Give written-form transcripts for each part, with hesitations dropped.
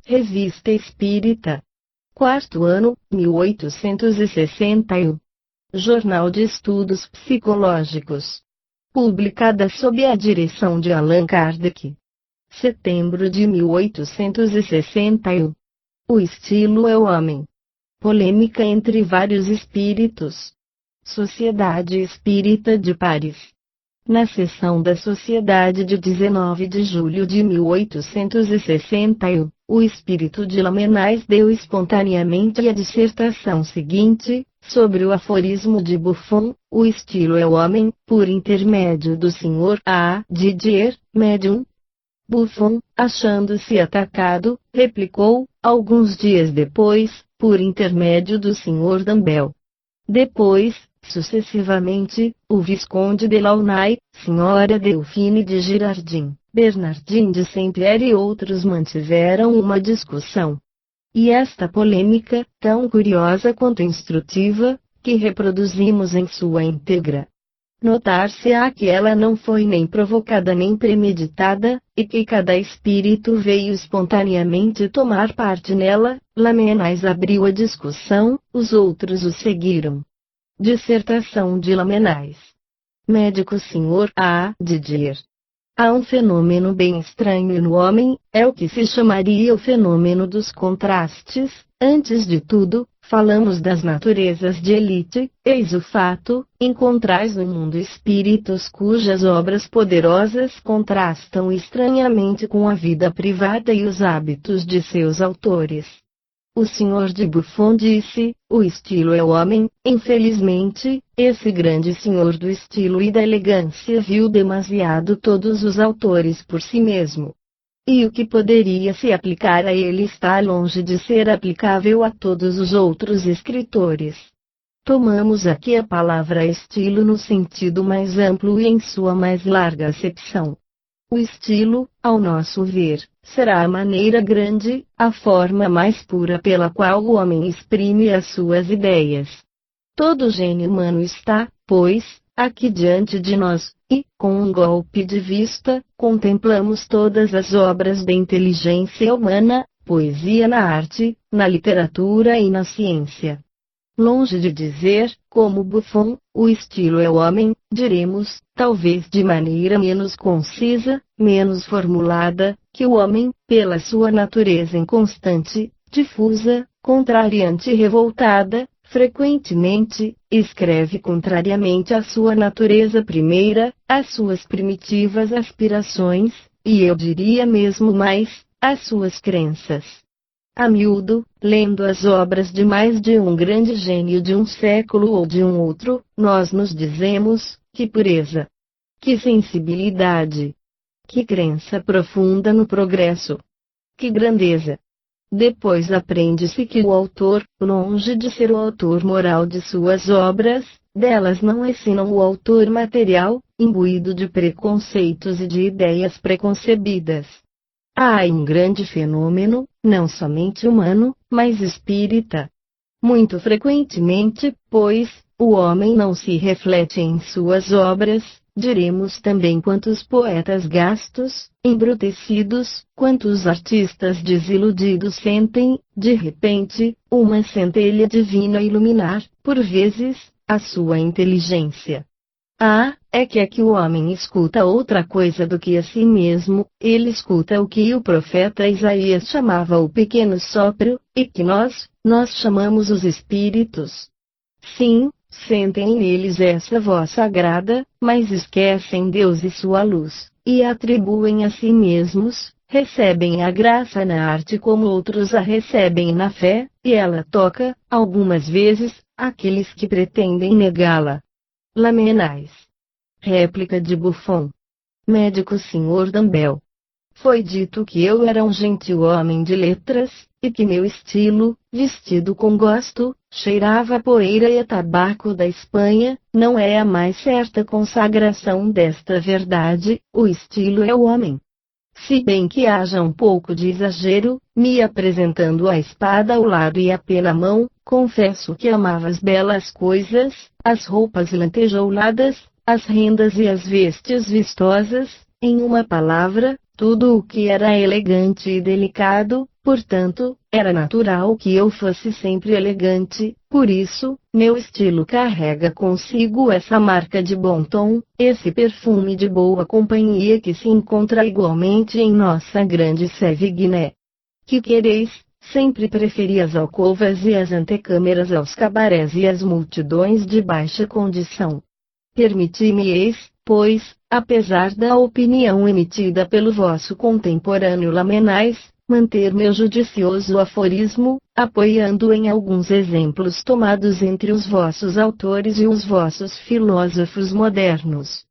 Revista Espírita. Quarto ano, 1861. Jornal de Estudos Psicológicos. Publicada sob a direção de Allan Kardec. Setembro de 1861. O estilo é o homem. Polêmica entre vários espíritos. Sociedade Espírita de Paris. Na sessão da Sociedade de 19 de julho de 1861, o espírito de Lamennais deu espontaneamente a dissertação seguinte, sobre o aforismo de Buffon: o estilo é o homem, por intermédio do Sr. A. Didier, médium. Buffon, achando-se atacado, replicou, alguns dias depois, por intermédio do Sr. Dambel. Depois, sucessivamente, o Visconde de Launay, Sra. Delphine de Girardin, Bernardin de Saint-Pierre e outros mantiveram uma discussão. E esta polêmica, tão curiosa quanto instrutiva, que reproduzimos em sua íntegra. Notar-se-á que ela não foi nem provocada nem premeditada, e que cada espírito veio espontaneamente tomar parte nela. Lamennais abriu a discussão, os outros o seguiram. Dissertação de Lamennais. Médico Sr. A. Didier. Há um fenômeno bem estranho no homem, é o que se chamaria o fenômeno dos contrastes. Antes de tudo, falamos das naturezas de elite. Eis o fato: encontrais no mundo espíritos cujas obras poderosas contrastam estranhamente com a vida privada e os hábitos de seus autores. O Sr. de Buffon disse: o estilo é o homem. Infelizmente, esse grande senhor do estilo e da elegância viu demasiado todos os autores por si mesmo. E o que poderia se aplicar a ele está longe de ser aplicável a todos os outros escritores. Tomamos aqui a palavra estilo no sentido mais amplo e em sua mais larga acepção. O estilo, ao nosso ver, será a maneira grande, a forma mais pura pela qual o homem exprime as suas ideias. Todo o gênio humano está, pois, aqui diante de nós, e, com um golpe de vista, contemplamos todas as obras da inteligência humana, poesia na arte, na literatura e na ciência. Longe de dizer, como Buffon, o estilo é o homem, diremos, talvez de maneira menos concisa, menos formulada, que o homem, pela sua natureza inconstante, difusa, contrariante e revoltada, frequentemente, escreve contrariamente à sua natureza primeira, às suas primitivas aspirações, e eu diria mesmo mais, às suas crenças. A miúdo, lendo as obras de mais de um grande gênio de um século ou de um outro, nós nos dizemos: que pureza! Que sensibilidade! Que crença profunda no progresso! Que grandeza! Depois aprende-se que o autor, longe de ser o autor moral de suas obras, delas não é senão o autor material, imbuído de preconceitos e de ideias preconcebidas. Há um grande fenômeno, não somente humano, mas espírita. Muito frequentemente, pois, o homem não se reflete em suas obras, diremos também quantos poetas gastos, embrutecidos, quantos artistas desiludidos sentem, de repente, uma centelha divina iluminar, por vezes, a sua inteligência. É que o homem escuta outra coisa do que a si mesmo, ele escuta o que o profeta Isaías chamava o pequeno sopro, e que nós chamamos os espíritos. Sim, sentem neles essa voz sagrada, mas esquecem Deus e sua luz, e atribuem a si mesmos, recebem a graça na arte como outros a recebem na fé, e ela toca, algumas vezes, aqueles que pretendem negá-la. Lamennais. Réplica de Buffon. Médico Sr. Dambel. Foi dito que eu era um gentil homem de letras, e que meu estilo, vestido com gosto, cheirava a poeira e a tabaco da Espanha. Não é a mais certa consagração desta verdade: o estilo é o homem. Se bem que haja um pouco de exagero, me apresentando a espada ao lado e a pena à mão, confesso que amava as belas coisas, as roupas lantejouladas, as rendas e as vestes vistosas, em uma palavra, tudo o que era elegante e delicado, portanto, era natural que eu fosse sempre elegante, por isso, meu estilo carrega consigo essa marca de bom tom, esse perfume de boa companhia que se encontra igualmente em nossa grande Sévigné. Que quereis? Sempre preferi as alcovas e as antecâmeras aos cabarés e as multidões de baixa condição. Permiti-me-eis, pois, apesar da opinião emitida pelo vosso contemporâneo Lamennais, manter meu judicioso aforismo, apoiando em alguns exemplos tomados entre os vossos autores e os vossos filósofos modernos.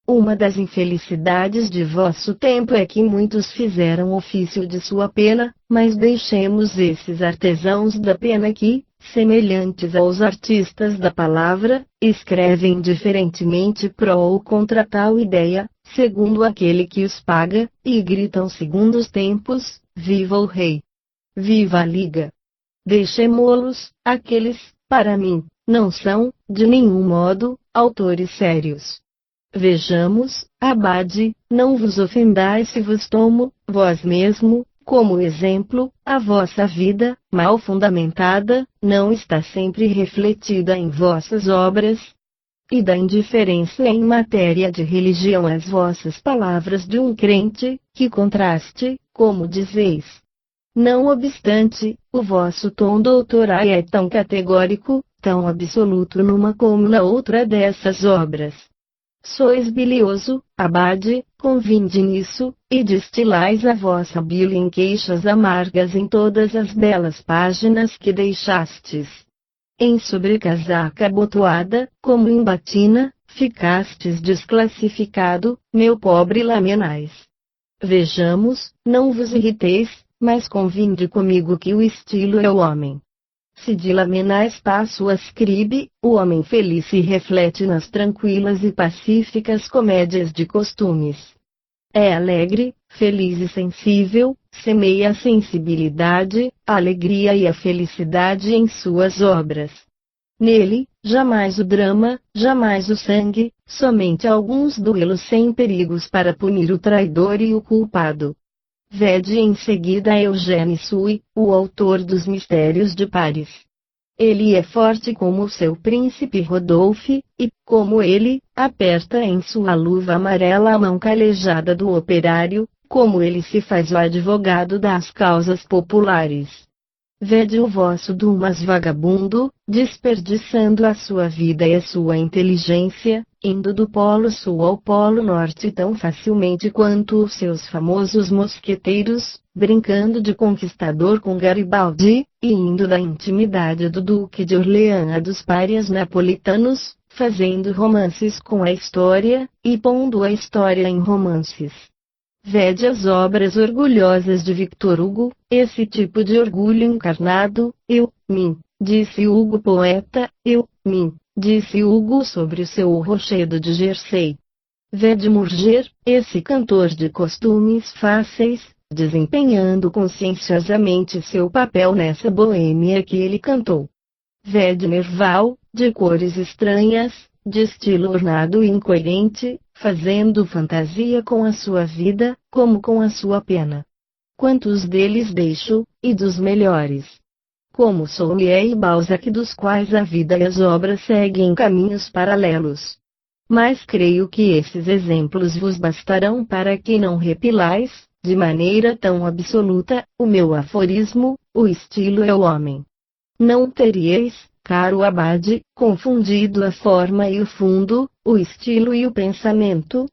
Uma das infelicidades de vosso tempo é que muitos fizeram ofício de sua pena, mas deixemos esses artesãos da pena que, semelhantes aos artistas da palavra, escrevem diferentemente pró ou contra tal ideia, segundo aquele que os paga, e gritam segundo os tempos, viva o rei! Viva a Liga! Deixemo-los, aqueles, para mim, não são, de nenhum modo, autores sérios. Vejamos, abade, não vos ofendais se vos tomo, vós mesmo, como exemplo, a vossa vida, mal fundamentada, não está sempre refletida em vossas obras. E da indiferença em matéria de religião as vossas palavras de um crente, que contraste, como dizeis. Não obstante, o vosso tom doutoral é tão categórico, tão absoluto numa como na outra dessas obras. Sois bilioso, abade, convinde nisso, e destilais a vossa bile em queixas amargas em todas as belas páginas que deixastes. Em sobrecasaca abotoada, como em batina, ficastes desclassificado, meu pobre Lamennais. Vejamos, não vos irriteis, mas convinde comigo que o estilo é o homem. Se de Lamennais passo a scribe, o homem feliz se reflete nas tranquilas e pacíficas comédias de costumes. É alegre, feliz e sensível, semeia a sensibilidade, a alegria e a felicidade em suas obras. Nele, jamais o drama, jamais o sangue, somente alguns duelos sem perigos para punir o traidor e o culpado. Vede em seguida Eugène Sue, o autor dos Mistérios de Paris. Ele é forte como o seu príncipe Rodolphe, e, como ele, aperta em sua luva amarela a mão calejada do operário, como ele se faz o advogado das causas populares. Vede o vosso Dumas vagabundo, desperdiçando a sua vida e a sua inteligência, indo do Polo Sul ao Polo Norte tão facilmente quanto os seus famosos mosqueteiros, brincando de conquistador com Garibaldi, e indo da intimidade do Duque de Orleans a dos párias napolitanos, fazendo romances com a história, e pondo a história em romances. Vede as obras orgulhosas de Victor Hugo, esse tipo de orgulho encarnado, mim, disse Hugo poeta, mim, disse Hugo sobre o seu rochedo de Jersey. Vede Murger, esse cantor de costumes fáceis, desempenhando conscienciosamente seu papel nessa boêmia que ele cantou. Vede Nerval, de cores estranhas, de estilo ornado e incoerente, fazendo fantasia com a sua vida, como com a sua pena. Quantos deles deixo, e dos melhores? Como Soulier e Balzac, dos quais a vida e as obras seguem caminhos paralelos. Mas creio que esses exemplos vos bastarão para que não repilais, de maneira tão absoluta, o meu aforismo, o estilo é o homem. Não teríeis, caro abade, confundido a forma e o fundo, o estilo e o pensamento?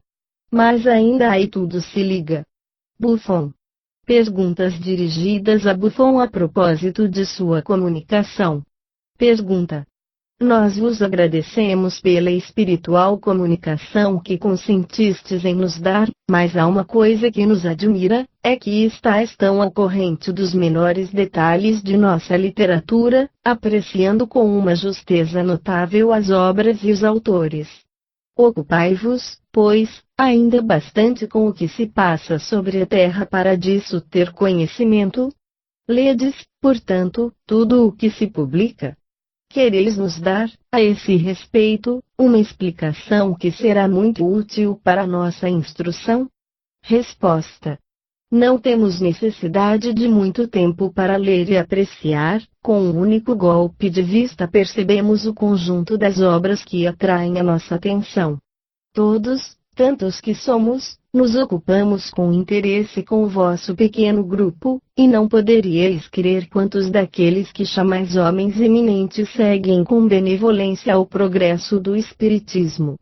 Mas ainda aí tudo se liga. Buffon. Perguntas dirigidas a Buffon a propósito de sua comunicação. Pergunta. Nós vos agradecemos pela espiritual comunicação que consentistes em nos dar, mas há uma coisa que nos admira, é que estáis tão ao corrente dos menores detalhes de nossa literatura, apreciando com uma justeza notável as obras e os autores. Ocupai-vos, pois, ainda bastante com o que se passa sobre a terra para disso ter conhecimento. Ledes, portanto, tudo o que se publica. Quereis nos dar, a esse respeito, uma explicação que será muito útil para nossa instrução? Resposta. Não temos necessidade de muito tempo para ler e apreciar, com um único golpe de vista percebemos o conjunto das obras que atraem a nossa atenção. Todos, tantos que somos, nos ocupamos com interesse com o vosso pequeno grupo, e não poderíeis crer quantos daqueles que chamais homens eminentes seguem com benevolência o progresso do Espiritismo.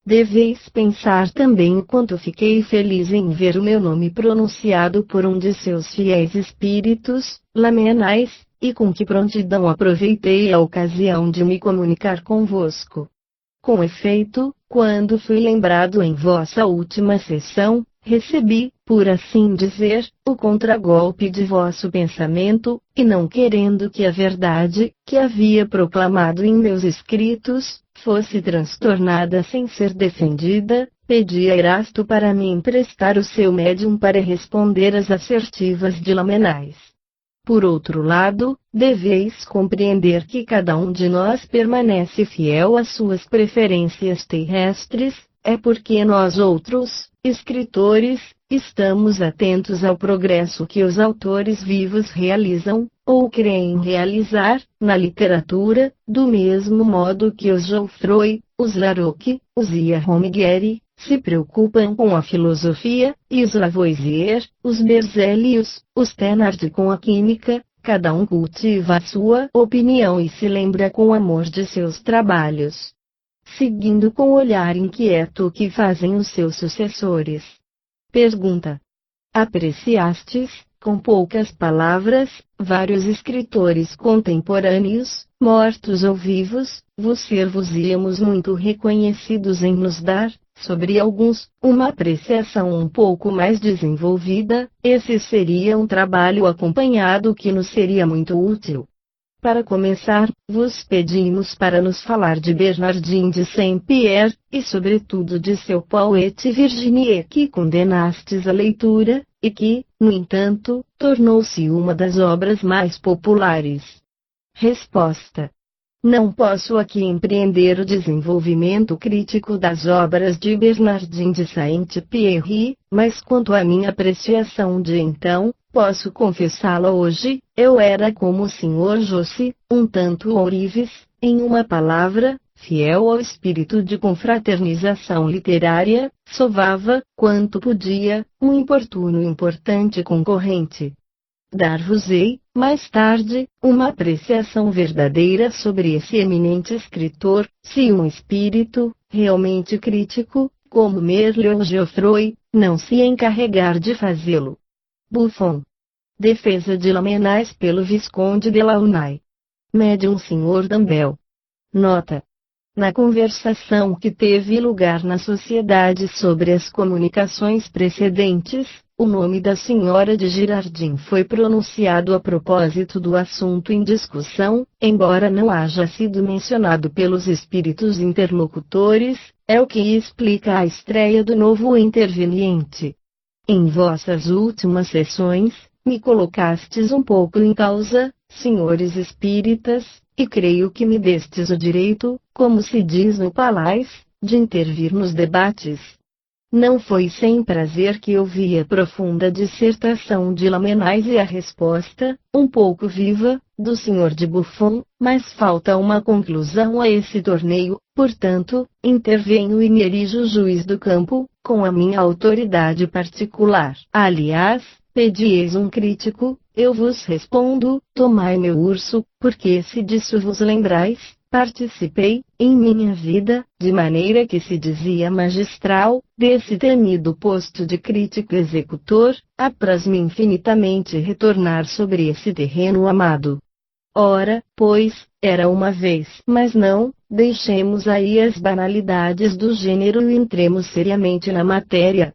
Deveis pensar também o quanto fiquei feliz em ver o meu nome pronunciado por um de seus fiéis espíritos, Lamennais, e com que prontidão aproveitei a ocasião de me comunicar convosco. Com efeito, quando fui lembrado em vossa última sessão, recebi, por assim dizer, o contragolpe de vosso pensamento, e não querendo que a verdade, que havia proclamado em meus escritos, fosse transtornada sem ser defendida, pedi a Erasto para me emprestar o seu médium para responder às assertivas de Lamennais. Por outro lado, deveis compreender que cada um de nós permanece fiel às suas preferências terrestres, é porque nós outros, escritores, estamos atentos ao progresso que os autores vivos realizam, ou creem realizar, na literatura, do mesmo modo que os Geoffroy, os Laroque, os Iaromigueri, se preocupam com a filosofia, e os Lavoisier, os Berzelius, os Thénard com a química, cada um cultiva a sua opinião e se lembra com amor de seus trabalhos. Seguindo com olhar inquieto o que fazem os seus sucessores. Pergunta: apreciastes, com poucas palavras, vários escritores contemporâneos, mortos ou vivos, vos ser-vos-íamos muito reconhecidos em nos dar, sobre alguns, uma apreciação um pouco mais desenvolvida. Esse seria um trabalho acompanhado que nos seria muito útil. Para começar, vos pedimos para nos falar de Bernardin de Saint-Pierre, e sobretudo de seu Poète Virginie que condenastes à leitura, e que, no entanto, tornou-se uma das obras mais populares. Resposta: não posso aqui empreender o desenvolvimento crítico das obras de Bernardin de Saint-Pierre, mas quanto à minha apreciação de então, posso confessá-la hoje, eu era como o Sr. Josse, um tanto ourives, em uma palavra, fiel ao espírito de confraternização literária, sovava, quanto podia, um importuno e importante concorrente. Dar-vos-ei, mais tarde, uma apreciação verdadeira sobre esse eminente escritor, se um espírito, realmente crítico, como Merleau ou Geoffroy, não se encarregar de fazê-lo. Buffon. Defesa de Lamennais pelo Visconde de Launay. Médium Sr. Dambel. Nota: na conversação que teve lugar na sociedade sobre as comunicações precedentes, o nome da senhora de Girardin foi pronunciado a propósito do assunto em discussão, embora não haja sido mencionado pelos espíritos interlocutores, é o que explica a estreia do novo interveniente. Em vossas últimas sessões, me colocastes um pouco em causa, senhores espíritas, e creio que me destes o direito, como se diz no Palais, de intervir nos debates. Não foi sem prazer que ouvi a profunda dissertação de Lamennais e a resposta, um pouco viva, do Sr. de Buffon, mas falta uma conclusão a esse torneio, portanto, intervenho e me erijo juiz do campo, com a minha autoridade particular. Aliás, pedieis um crítico, eu vos respondo, tomai meu urso, porque se disso vos lembrais, participei, em minha vida, de maneira que se dizia magistral, desse temido posto de crítico executor, apraz-me infinitamente retornar sobre esse terreno amado. Ora, pois, era uma vez. Mas não, deixemos aí as banalidades do gênero e entremos seriamente na matéria.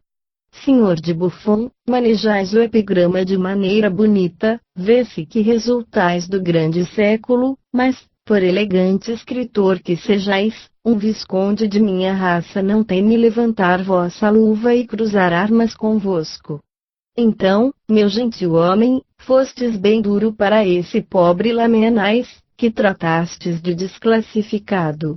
Senhor de Buffon, manejais o epigrama de maneira bonita, vê-se que resultais do grande século, mas, por elegante escritor que sejais, um visconde de minha raça não teme levantar vossa luva e cruzar armas convosco. Então, meu gentil homem, fostes bem duro para esse pobre Lamennais, que tratastes de desclassificado.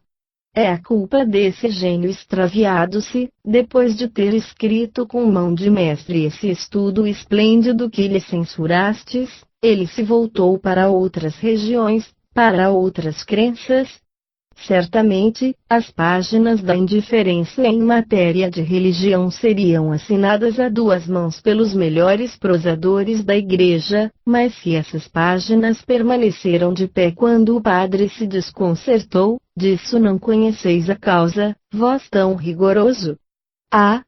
É a culpa desse gênio extraviado-se, depois de ter escrito com mão de mestre esse estudo esplêndido que lhe censurastes, ele se voltou para outras regiões, para outras crenças. Certamente, as páginas da indiferença em matéria de religião seriam assinadas a duas mãos pelos melhores prosadores da igreja, mas se essas páginas permaneceram de pé quando o padre se desconcertou, disso não conheceis a causa, vós tão rigoroso. Ah!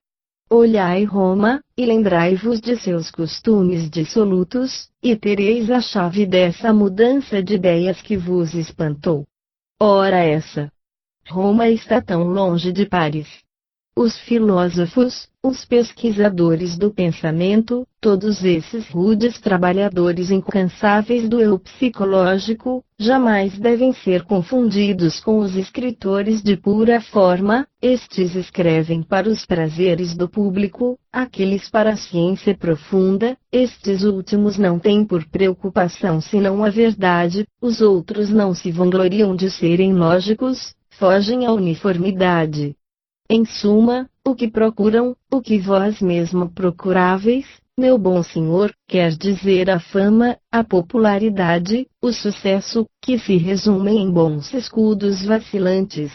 Olhai Roma, e lembrai-vos de seus costumes dissolutos, e tereis a chave dessa mudança de ideias que vos espantou. Ora essa! Roma está tão longe de Paris. Os filósofos, os pesquisadores do pensamento, todos esses rudes trabalhadores incansáveis do eu psicológico, jamais devem ser confundidos com os escritores de pura forma. Estes escrevem para os prazeres do público, aqueles para a ciência profunda. Estes últimos não têm por preocupação senão a verdade, os outros não se vangloriam de serem lógicos, fogem à uniformidade. Em suma, o que procuram, o que vós mesmo procuráveis, meu bom senhor, quer dizer a fama, a popularidade, o sucesso, que se resumem em bons escudos vacilantes.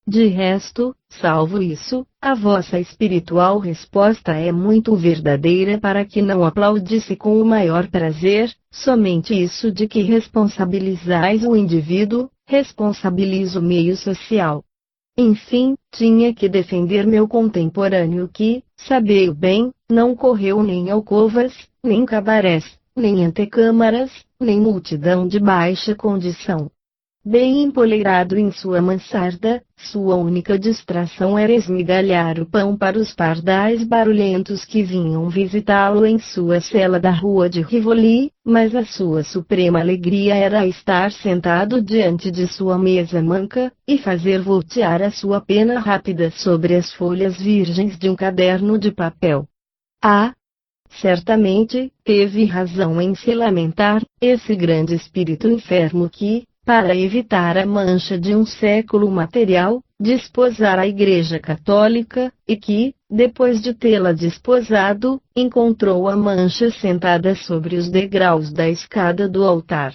De resto, salvo isso, a vossa espiritual resposta é muito verdadeira para que não aplaudisse com o maior prazer, somente isso de que responsabilizais o indivíduo, responsabiliza o meio social. Enfim, tinha que defender meu contemporâneo que, sabei-o bem, não correu nem alcovas, nem cabarés, nem antecâmaras, nem multidão de baixa condição. Bem empoleirado em sua mansarda, sua única distração era esmigalhar o pão para os pardais barulhentos que vinham visitá-lo em sua cela da rua de Rivoli, mas a sua suprema alegria era estar sentado diante de sua mesa manca, e fazer voltear a sua pena rápida sobre as folhas virgens de um caderno de papel. Ah! Certamente, teve razão em se lamentar, esse grande espírito enfermo que, para evitar a mancha de um século material, desposara a Igreja Católica, e que, depois de tê-la desposado, encontrou a mancha sentada sobre os degraus da escada do altar.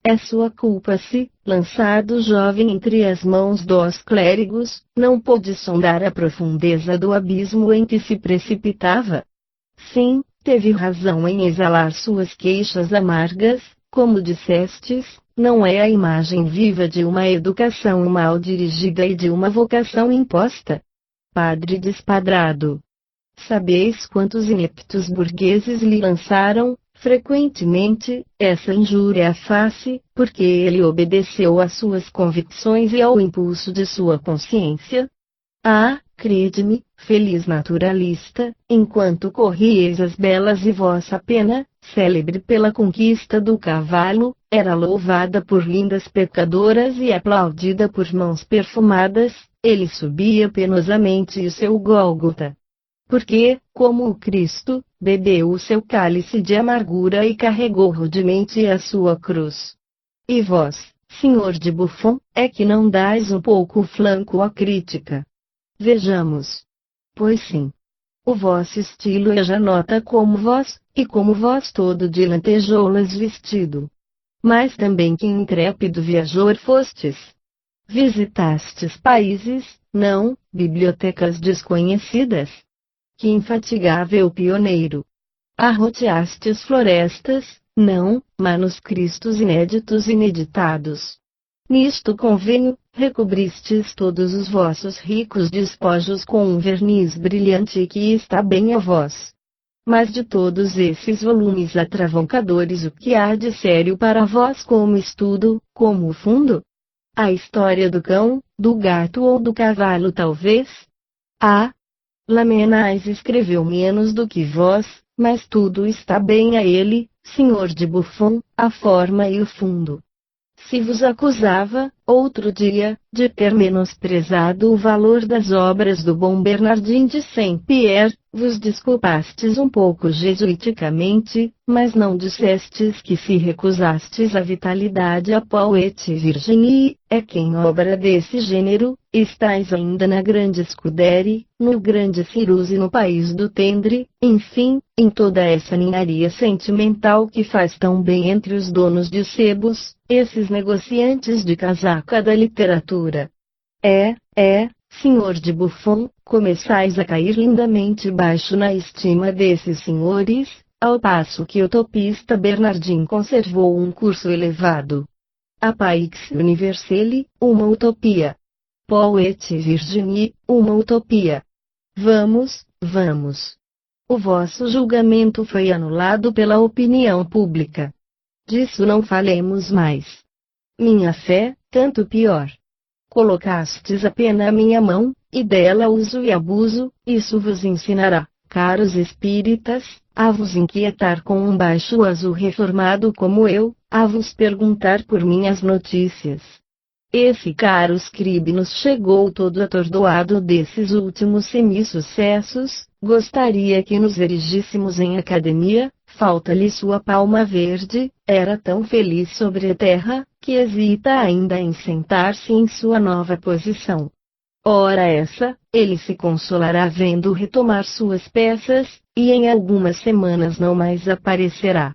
É sua culpa se, lançado jovem entre as mãos dos clérigos, não pôde sondar a profundeza do abismo em que se precipitava. Sim, teve razão em exalar suas queixas amargas, como dissestes. Não é a imagem viva de uma educação mal dirigida e de uma vocação imposta. Padre despadrado. Sabeis quantos ineptos burgueses lhe lançaram, frequentemente, essa injúria à face, porque ele obedeceu às suas convicções e ao impulso de sua consciência? Ah, crede-me, feliz naturalista, enquanto corrieis as belas e vossa pena, célebre pela conquista do cavalo, era louvada por lindas pecadoras e aplaudida por mãos perfumadas, ele subia penosamente o seu Gólgota. Porque, como o Cristo, bebeu o seu cálice de amargura e carregou rudemente a sua cruz. E vós, senhor de Buffon, é que não dais um pouco flanco à crítica. Vejamos. Pois sim. O vosso estilo é já nota como vós, e como vós todo de lantejoulas vestido. Mas também que intrépido viajor fostes. Visitastes países, não, bibliotecas desconhecidas. Que infatigável pioneiro. Arroteastes florestas, não, manuscritos inéditos ineditados. Nisto convenho, recobristes todos os vossos ricos despojos com um verniz brilhante que está bem a vós. Mas de todos esses volumes atravancadores o que há de sério para vós como estudo, como fundo? A história do cão, do gato ou do cavalo talvez? Ah! Lamennais escreveu menos do que vós, mas tudo está bem a ele, senhor de Buffon, a forma e o fundo. Se vos acusava, outro dia, de ter menosprezado o valor das obras do bom Bernardin de Saint-Pierre, vos desculpastes um pouco jesuiticamente, mas não dissestes que se recusastes a vitalidade a Paul et Virginie, é que em obra desse gênero, estáis ainda na grande Scudéry, no grande Ciruse e no país do Tendre, enfim, em toda essa ninharia sentimental que faz tão bem entre os donos de sebos, esses negociantes de casaca da literatura. Senhor de Buffon, começais a cair lindamente baixo na estima desses senhores, ao passo que o utopista Bernardin conservou um curso elevado. A Paix Universelle, uma utopia. Paul et Virginie, uma utopia. Vamos. O vosso julgamento foi anulado pela opinião pública. Disso não falemos mais. Minha fé, tanto pior. Colocastes a pena à minha mão, e dela uso e abuso, isso vos ensinará, caros espíritas, a vos inquietar com um baixo azul reformado como eu, a vos perguntar por minhas notícias. Esse caro scribe nos chegou todo atordoado desses últimos semi-sucessos, gostaria que nos erigíssemos em academia, falta-lhe sua palma verde, era tão feliz sobre a terra, que hesita ainda em sentar-se em sua nova posição. Ora essa, ele se consolará vendo retomar suas peças, e em algumas semanas não mais aparecerá.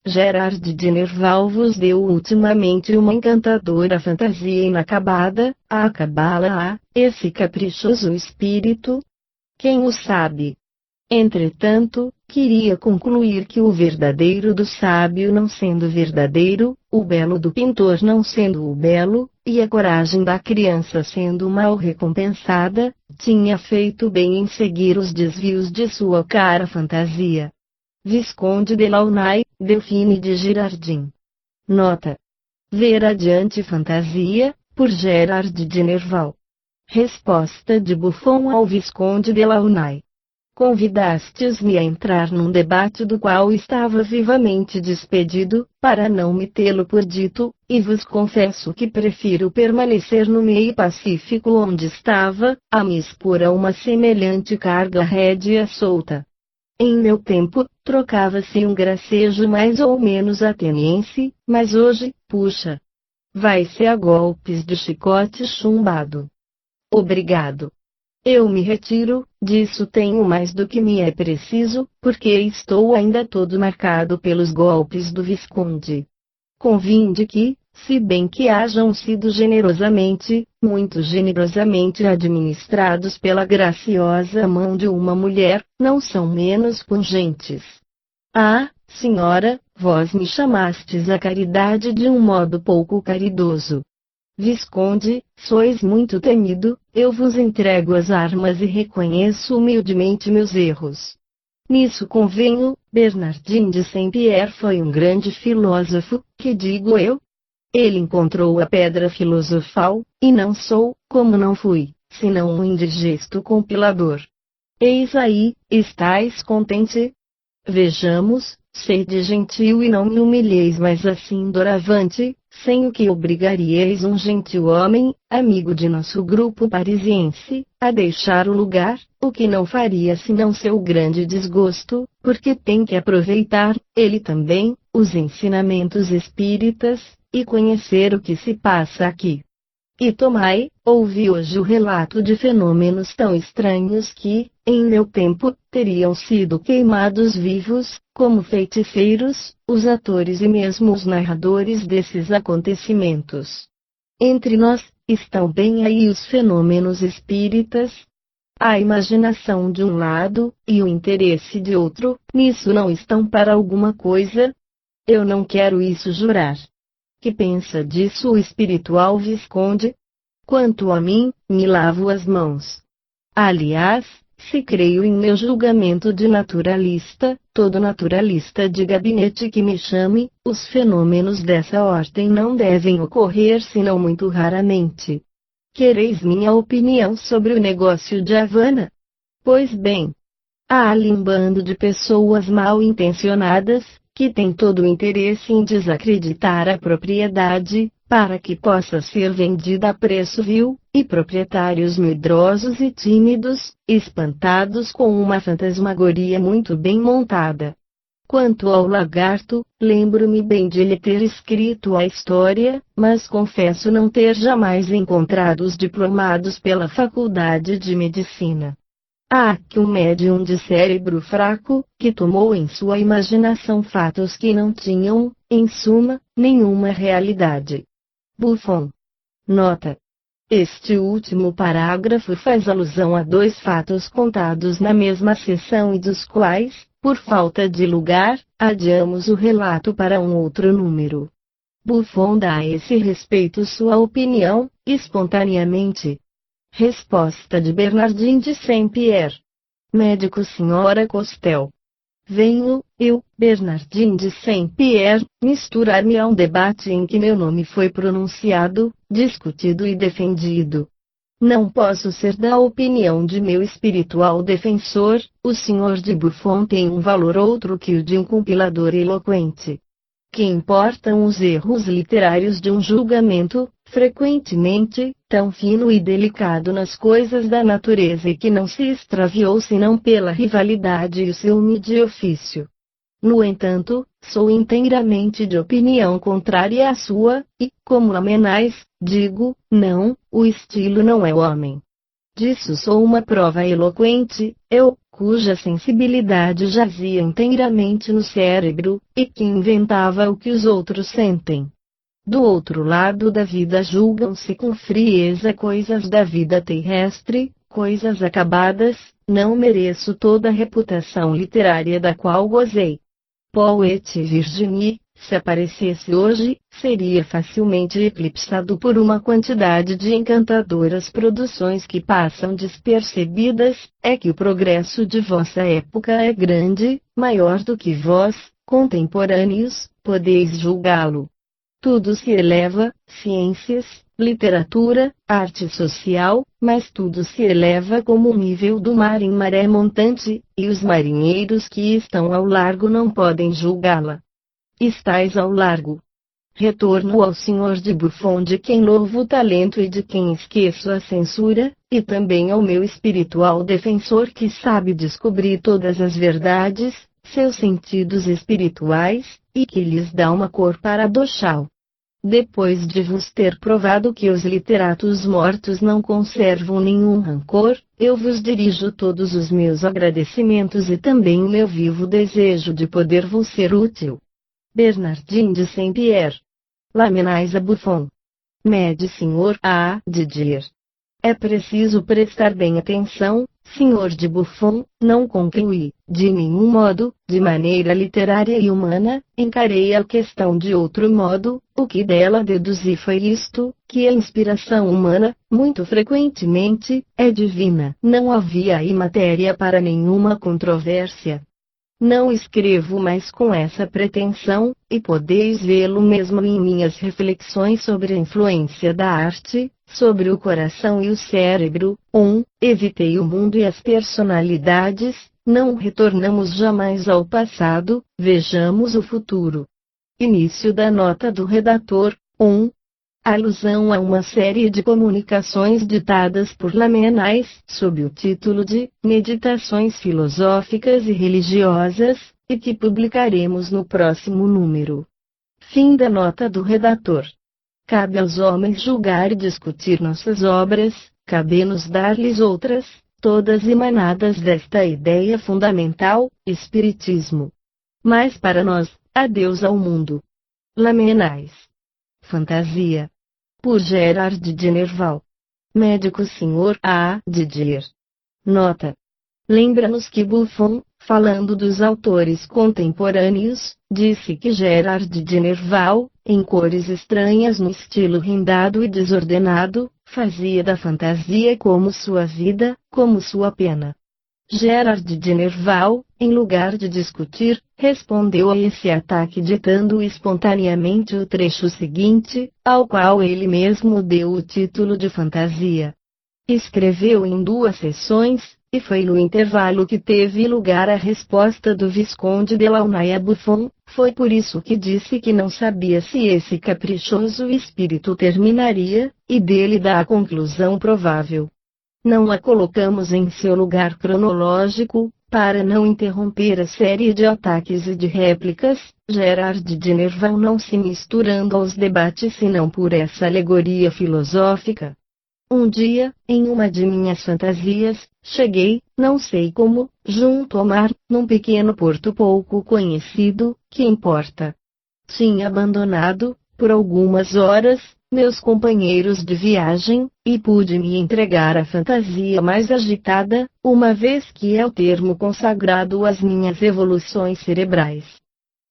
Gerard de Nerval vos deu ultimamente uma encantadora fantasia inacabada, a acabá-la, esse caprichoso espírito? Quem o sabe? Entretanto, queria concluir que o verdadeiro do sábio não sendo verdadeiro, o belo do pintor não sendo o belo, e a coragem da criança sendo mal recompensada, tinha feito bem em seguir os desvios de sua cara fantasia. Visconde de Launay, Delphine de Girardin. Nota. Ver adiante fantasia, por Gerard de Nerval. Resposta de Buffon ao Visconde de Launay. Convidastes-me a entrar num debate do qual estava vivamente despedido, para não me tê-lo por dito, e vos confesso que prefiro permanecer no meio pacífico onde estava, a me expor a uma semelhante carga rédea solta. Em meu tempo, trocava-se um gracejo mais ou menos ateniense, mas hoje, puxa, vai-se a golpes de chicote chumbado. Obrigado. Eu me retiro, disso tenho mais do que me é preciso, porque estou ainda todo marcado pelos golpes do Visconde. Convinde que, se bem que hajam sido generosamente, muito generosamente administrados pela graciosa mão de uma mulher, não são menos pungentes. Ah, senhora, vós me chamastes à caridade de um modo pouco caridoso. Visconde, sois muito temido, eu vos entrego as armas e reconheço humildemente meus erros. Nisso convenho, Bernardin de Saint-Pierre foi um grande filósofo, que digo eu? Ele encontrou a pedra filosofal, e não sou, como não fui, senão um indigesto compilador. Eis aí, estais contente? Vejamos, sede gentil e não me humilheis mais assim doravante, sem o que obrigaríeis um gentil homem, amigo de nosso grupo parisiense, a deixar o lugar, o que não faria senão seu grande desgosto, porque tem que aproveitar, ele também, os ensinamentos espíritas, e conhecer o que se passa aqui. E tomai, ouvi hoje o relato de fenômenos tão estranhos que, em meu tempo, teriam sido queimados vivos, como feiticeiros, os atores e mesmo os narradores desses acontecimentos. Entre nós, estão bem aí os fenômenos espíritas? A imaginação de um lado, e o interesse de outro, nisso não estão para alguma coisa? Eu não quero isso jurar. Que pensa disso o espiritual Visconde? Quanto a mim, me lavo as mãos. Aliás, se creio em meu julgamento de naturalista, todo naturalista de gabinete que me chame, os fenômenos dessa ordem não devem ocorrer senão muito raramente. Quereis minha opinião sobre o negócio de Havana? Pois bem, há ali um bando de pessoas mal intencionadas, que tem todo o interesse em desacreditar a propriedade, para que possa ser vendida a preço vil, e proprietários medrosos e tímidos, espantados com uma fantasmagoria muito bem montada. Quanto ao lagarto, lembro-me bem de lhe ter escrito a história, mas confesso não ter jamais encontrado os diplomados pela Faculdade de Medicina. Há que um médium de cérebro fraco, que tomou em sua imaginação fatos que não tinham, em suma, nenhuma realidade. Buffon. Nota. Este último parágrafo faz alusão a dois fatos contados na mesma sessão e dos quais, por falta de lugar, adiamos o relato para um outro número. Buffon dá a esse respeito sua opinião, espontaneamente. Resposta de Bernardin de Saint-Pierre. Médico Sra. Costel. Venho, eu, Bernardin de Saint-Pierre, misturar-me a um debate em que meu nome foi pronunciado, discutido e defendido. Não posso ser da opinião de meu espiritual defensor, o Sr. de Buffon tem um valor outro que o de um compilador eloquente. Que importam os erros literários de um julgamento, frequentemente, tão fino e delicado nas coisas da natureza e que não se extraviou senão pela rivalidade e o ciúme de ofício. No entanto, sou inteiramente de opinião contrária à sua, e, como Lamennais, digo, não, o estilo não é homem. Disso sou uma prova eloquente, eu, cuja sensibilidade jazia inteiramente no cérebro, e que inventava o que os outros sentem. Do outro lado da vida julgam-se com frieza coisas da vida terrestre, coisas acabadas, não mereço toda a reputação literária da qual gozei. Poète Virginie, se aparecesse hoje, seria facilmente eclipsado por uma quantidade de encantadoras produções que passam despercebidas. É que o progresso de vossa época é grande, maior do que vós, contemporâneos, podeis julgá-lo. Tudo se eleva, ciências, literatura, arte social, mas tudo se eleva como o nível do mar em maré montante, e os marinheiros que estão ao largo não podem julgá-la. Estais ao largo. Retorno ao Sr. de Buffon, de quem louvo o talento e de quem esqueço a censura, e também ao meu espiritual defensor que sabe descobrir todas as verdades, seus sentidos espirituais, e que lhes dá uma cor paradoxal. Depois de vos ter provado que os literatos mortos não conservam nenhum rancor, eu vos dirijo todos os meus agradecimentos e também o meu vivo desejo de poder vos ser útil. Bernardin de Saint-Pierre. Lamennais a Buffon. Mede Sr. A. Didier. É preciso prestar bem atenção, Sr. de Buffon, não concluí, de nenhum modo, de maneira literária e humana, encarei a questão de outro modo, o que dela deduzi foi isto, que a inspiração humana, muito frequentemente, é divina. Não havia aí matéria para nenhuma controvérsia. Não escrevo mais com essa pretensão, e podeis vê-lo mesmo em minhas reflexões sobre a influência da arte, sobre o coração e o cérebro. Evitei o mundo e as personalidades, não retornamos jamais ao passado, vejamos o futuro. Início da nota do redator. Alusão a uma série de comunicações ditadas por Lamennais, sob o título de Meditações Filosóficas e Religiosas, e que publicaremos no próximo número. Fim da nota do redator. Cabe aos homens julgar e discutir nossas obras, cabe-nos dar-lhes outras, todas emanadas desta ideia fundamental, Espiritismo. Mas para nós, adeus ao mundo. Lamennais. Fantasia. Por Gerard de Nerval. Médico Sr. A. Didier. Nota. Lembra-nos que Buffon, falando dos autores contemporâneos, disse que Gerard de Nerval, em cores estranhas no estilo rendado e desordenado, fazia da fantasia como sua vida, como sua pena. Gerard de Nerval, em lugar de discutir, respondeu a esse ataque ditando espontaneamente o trecho seguinte, ao qual ele mesmo deu o título de fantasia. Escreveu em 2 sessões, e foi no intervalo que teve lugar a resposta do Visconde de Launay a Buffon, Foi por isso que disse que não sabia se esse caprichoso espírito terminaria, e dele dá a conclusão provável. Não a colocamos em seu lugar cronológico, para não interromper a série de ataques e de réplicas, Gerard de Nerval não se misturando aos debates senão por essa alegoria filosófica. Um dia, em uma de minhas fantasias, cheguei, não sei como, junto ao mar, num pequeno porto pouco conhecido, que importa. Tinha abandonado, por algumas horas, meus companheiros de viagem, e pude me entregar à fantasia mais agitada, uma vez que é o termo consagrado às minhas evoluções cerebrais.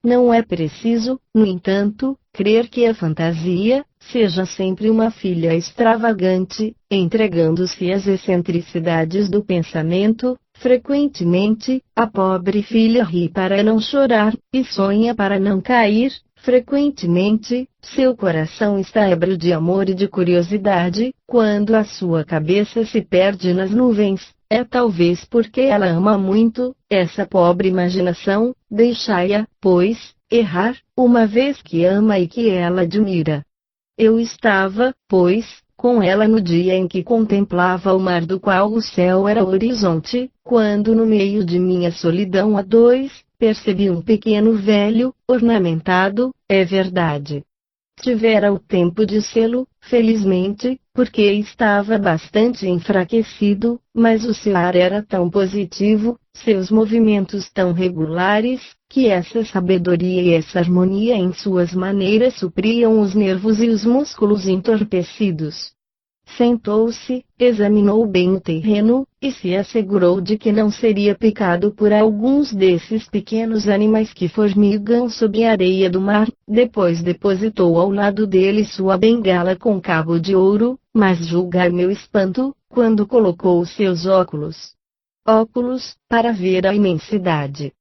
Não é preciso, no entanto, crer que a fantasia seja sempre uma filha extravagante, entregando-se às excentricidades do pensamento. Frequentemente, a pobre filha ri para não chorar, e sonha para não cair. Frequentemente, seu coração está ébrio de amor e de curiosidade, quando a sua cabeça se perde nas nuvens. É talvez porque ela ama muito, essa pobre imaginação. Deixai-a, pois, errar, uma vez que ama e que ela admira. Eu estava, pois, com ela no dia em que contemplava o mar do qual o céu era o horizonte, quando no meio de minha solidão a dois, percebi um pequeno velho, ornamentado, é verdade. Tivera o tempo de sê-lo, felizmente, porque estava bastante enfraquecido, mas o seu ar era tão positivo, seus movimentos tão regulares, que essa sabedoria e essa harmonia em suas maneiras supriam os nervos e os músculos entorpecidos. Sentou-se, examinou bem o terreno, e se assegurou de que não seria picado por alguns desses pequenos animais que formigam sob a areia do mar. Depois depositou ao lado dele sua bengala com cabo de ouro, mas julgai meu espanto, quando colocou os seus óculos. Óculos, para ver a imensidade.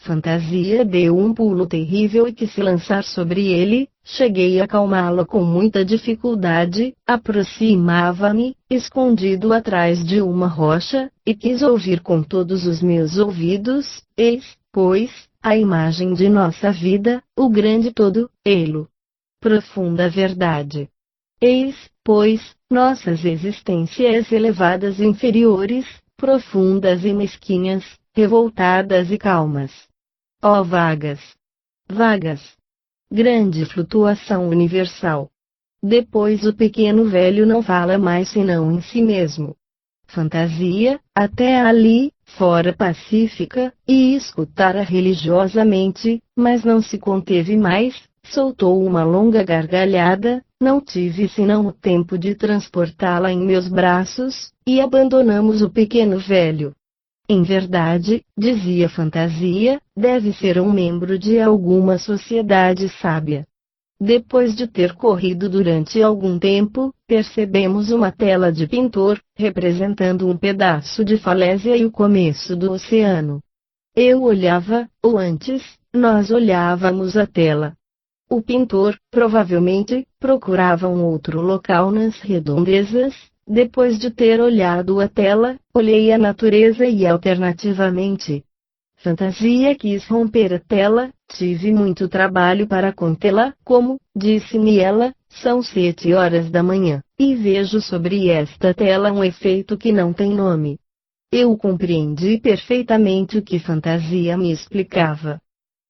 Fantasia deu um pulo terrível e quis se lançar sobre ele. Cheguei a acalmá-lo com muita dificuldade, aproximava-me, escondido atrás de uma rocha, e quis ouvir com todos os meus ouvidos. Eis, pois, a imagem de nossa vida, o grande todo, elo. Profunda verdade. Eis, pois, nossas existências elevadas e inferiores, profundas e mesquinhas, revoltadas e calmas. Ó vagas! Vagas! Grande flutuação universal. Depois o pequeno velho não fala mais senão em si mesmo. Fantasia, até ali, fora pacífica, e escutara religiosamente, mas não se conteve mais, soltou uma longa gargalhada. Não tive senão o tempo de transportá-la em meus braços, e abandonamos o pequeno velho. Em verdade, dizia Fantasia, deve ser um membro de alguma sociedade sábia. Depois de ter corrido durante algum tempo, percebemos uma tela de pintor, representando um pedaço de falésia e o começo do oceano. Eu olhava, ou antes, nós olhávamos a tela. O pintor, provavelmente, procurava um outro local nas redondezas. Depois de ter olhado a tela, olhei a natureza e alternativamente. Fantasia quis romper a tela, tive muito trabalho para contê-la, como, disse-me ela, são 7 horas da manhã, e vejo sobre esta tela um efeito que não tem nome. Eu compreendi perfeitamente o que Fantasia me explicava.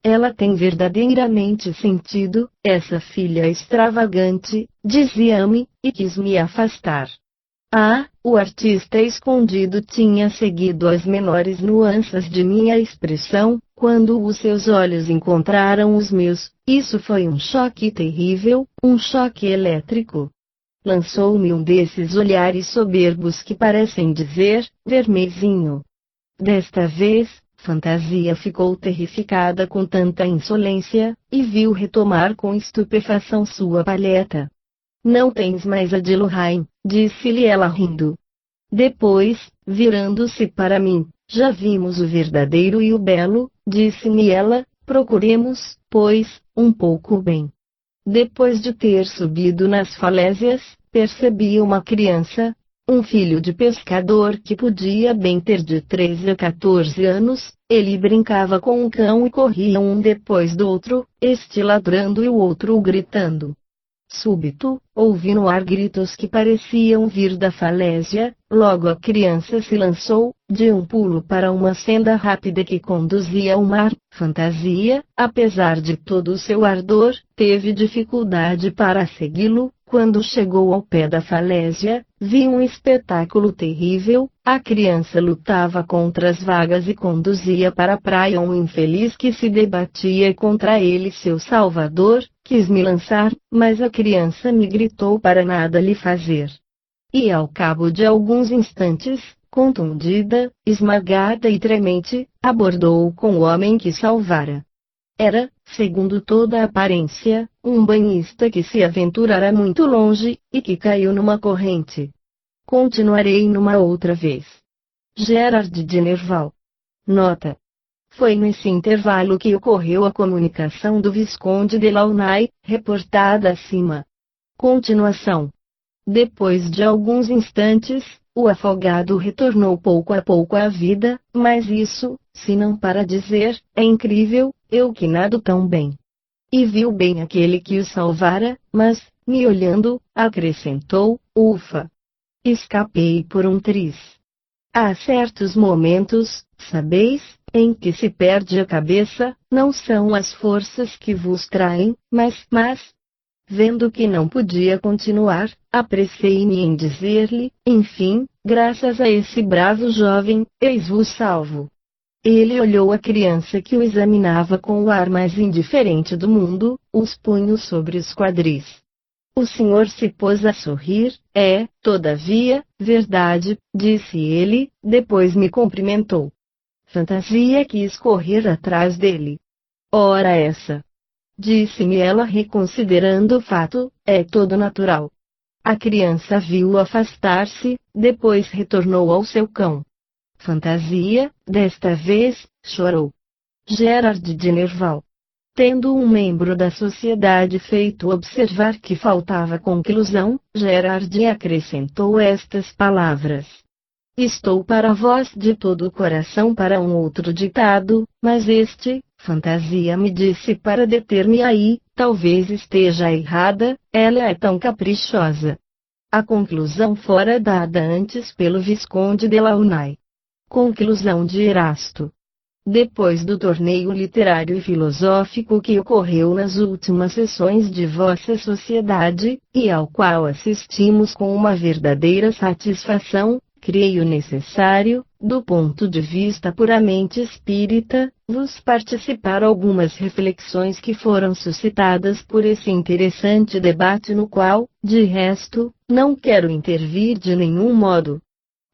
Ela tem verdadeiramente sentido, essa filha extravagante, dizia-me, e quis me afastar. Ah, o artista escondido tinha seguido as menores nuances de minha expressão, quando os seus olhos encontraram os meus. Isso foi um choque terrível, um choque elétrico. Lançou-me um desses olhares soberbos que parecem dizer, vermezinho. Desta vez, Fantasia ficou terrificada com tanta insolência, e viu retomar com estupefação sua palheta. Não tens mais a de Lohengrin, disse-lhe ela rindo. Depois, virando-se para mim, já vimos o verdadeiro e o belo, disse-me ela, procuremos, pois, um pouco bem. Depois de ter subido nas falésias, percebi uma criança, um filho de pescador que podia bem ter de 13 a 14 anos. Ele brincava com um cão e corria um depois do outro, este ladrando e o outro gritando. Súbito, ouvi no ar gritos que pareciam vir da falésia. Logo a criança se lançou, de um pulo, para uma senda rápida que conduzia ao mar. Fantasia, apesar de todo o seu ardor, teve dificuldade para segui-lo. Quando chegou ao pé da falésia, vi um espetáculo terrível. A criança lutava contra as vagas e conduzia para a praia um infeliz que se debatia contra ele. Seu salvador quis me lançar, mas a criança me gritou para nada lhe fazer. E ao cabo de alguns instantes, contundida, esmagada e tremente, abordou com o homem que salvara. Era, segundo toda a aparência, um banhista que se aventurara muito longe, e que caiu numa corrente. Continuarei numa outra vez. Gerard de Nerval. Nota. Foi nesse intervalo que ocorreu a comunicação do Visconde de Launay, reportada acima. Continuação. Depois de alguns instantes, o afogado retornou pouco a pouco à vida, mas isso, se não para dizer, é incrível, eu que nado tão bem. E viu bem aquele que o salvara, mas, me olhando, acrescentou, ufa! Escapei por um triz. Há certos momentos, sabeis, em que se perde a cabeça, não são as forças que vos traem, mas, vendo que não podia continuar, apressei-me em dizer-lhe, enfim, graças a esse bravo jovem, eis-vos salvo. Ele olhou a criança que o examinava com o ar mais indiferente do mundo, os punhos sobre os quadris. O senhor se pôs a sorrir. É, todavia, verdade, disse ele, depois me cumprimentou. Fantasia quis correr atrás dele. Ora essa! Disse-me ela reconsiderando o fato, é todo natural. A criança viu-o afastar-se, depois retornou ao seu cão. Fantasia, desta vez, chorou. Gerard de Nerval. Tendo um membro da sociedade feito observar que faltava conclusão, Gerard acrescentou estas palavras. Estou para vós de todo o coração para um outro ditado, mas este, Fantasia me disse para deter-me aí, talvez esteja errada, ela é tão caprichosa. A conclusão fora dada antes pelo Visconde de Launay. Conclusão de Erasto. Depois do torneio literário e filosófico que ocorreu nas últimas sessões de vossa sociedade, e ao qual assistimos com uma verdadeira satisfação, creio necessário, do ponto de vista puramente espírita, vos participar algumas reflexões que foram suscitadas por esse interessante debate no qual, de resto, não quero intervir de nenhum modo.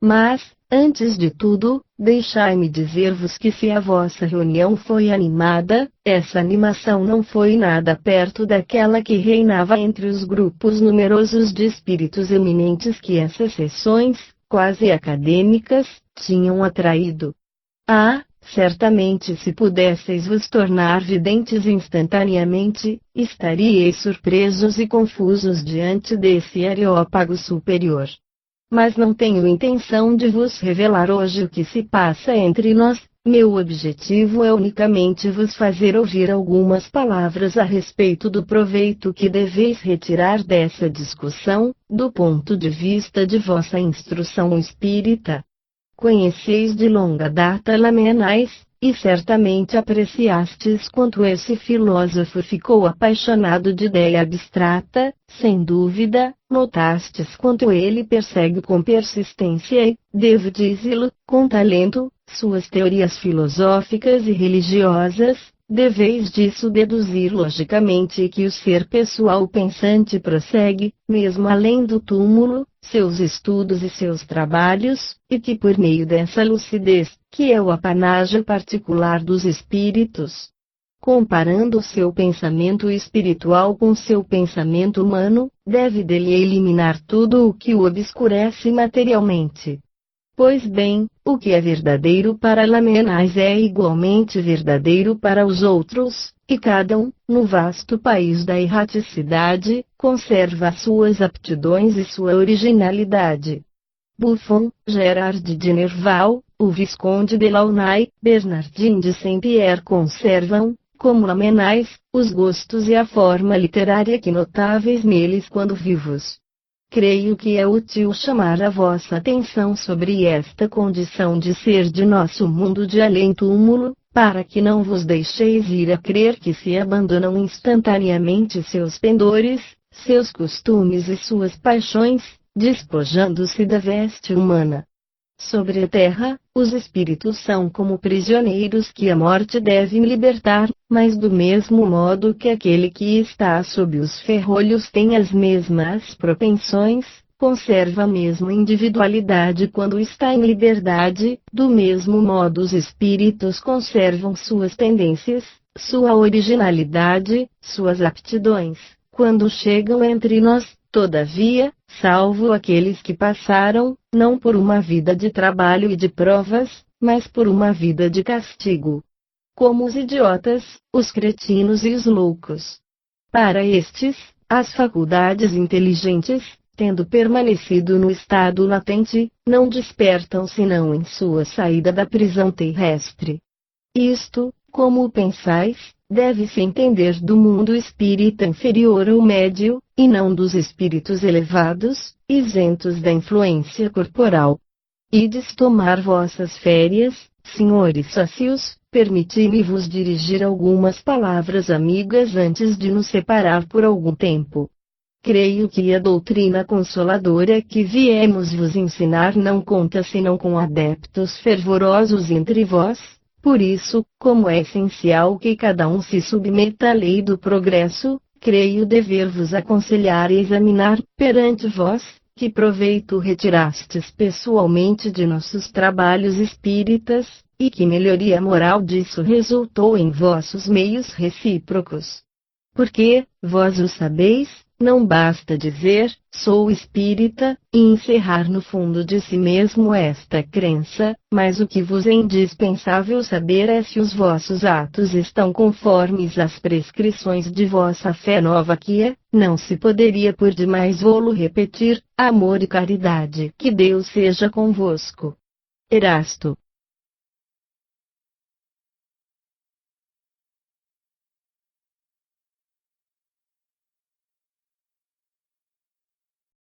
Mas, antes de tudo, deixai-me dizer-vos que se a vossa reunião foi animada, essa animação não foi nada perto daquela que reinava entre os grupos numerosos de espíritos eminentes que essas sessões, quase acadêmicas, tinham atraído. Certamente se pudesseis vos tornar videntes instantaneamente, estaríeis surpresos e confusos diante desse areópago superior. Mas não tenho intenção de vos revelar hoje o que se passa entre nós. Meu objetivo é unicamente vos fazer ouvir algumas palavras a respeito do proveito que deveis retirar dessa discussão, do ponto de vista de vossa instrução espírita. Conheceis de longa data Lamennais, e certamente apreciastes quanto esse filósofo ficou apaixonado de ideia abstrata, sem dúvida, notastes quanto ele persegue com persistência e, devo dizê-lo, com talento, suas teorias filosóficas e religiosas. Deveis disso deduzir logicamente que o ser pessoal pensante prossegue, mesmo além do túmulo, seus estudos e seus trabalhos, e que por meio dessa lucidez, que é o apanágio particular dos espíritos, comparando seu pensamento espiritual com seu pensamento humano, deve dele eliminar tudo o que o obscurece materialmente. Pois bem, o que é verdadeiro para Lamennais é igualmente verdadeiro para os outros, e cada um, no vasto país da erraticidade, conserva suas aptidões e sua originalidade. Buffon, Gerard de Nerval, o Visconde de Launay, Bernardin de Saint-Pierre conservam, como Lamennais, os gostos e a forma literária que notáveis neles quando vivos. Creio que é útil chamar a vossa atenção sobre esta condição de ser de nosso mundo de além-túmulo, para que não vos deixeis ir a crer que se abandonam instantaneamente seus pendores, seus costumes e suas paixões, despojando-se da veste humana. Sobre a terra, os espíritos são como prisioneiros que a morte deve libertar, mas do mesmo modo que aquele que está sob os ferrolhos tem as mesmas propensões, conserva a mesma individualidade quando está em liberdade, do mesmo modo os espíritos conservam suas tendências, sua originalidade, suas aptidões, quando chegam entre nós. Todavia, salvo aqueles que passaram, não por uma vida de trabalho e de provas, mas por uma vida de castigo. Como os idiotas, os cretinos e os loucos. Para estes, as faculdades inteligentes, tendo permanecido no estado latente, não despertam senão em sua saída da prisão terrestre. Isto, como o pensais, deve-se entender do mundo espírita inferior ou médio, e não dos espíritos elevados, isentos da influência corporal. Ides tomar vossas férias, senhores sócios, permiti-me-vos dirigir algumas palavras amigas antes de nos separar por algum tempo. Creio que a doutrina consoladora que viemos vos ensinar não conta senão com adeptos fervorosos entre vós. Por isso, como é essencial que cada um se submeta à lei do progresso, creio dever-vos aconselhar e examinar, perante vós, que proveito retirastes pessoalmente de nossos trabalhos espíritas, e que melhoria moral disso resultou em vossos meios recíprocos. Porque, vós o sabeis, não basta dizer, sou espírita, e encerrar no fundo de si mesmo esta crença, mas o que vos é indispensável saber é se os vossos atos estão conformes às prescrições de vossa fé nova que é, não se poderia por demais vô-lo repetir, amor e caridade. Que Deus seja convosco. Erasto.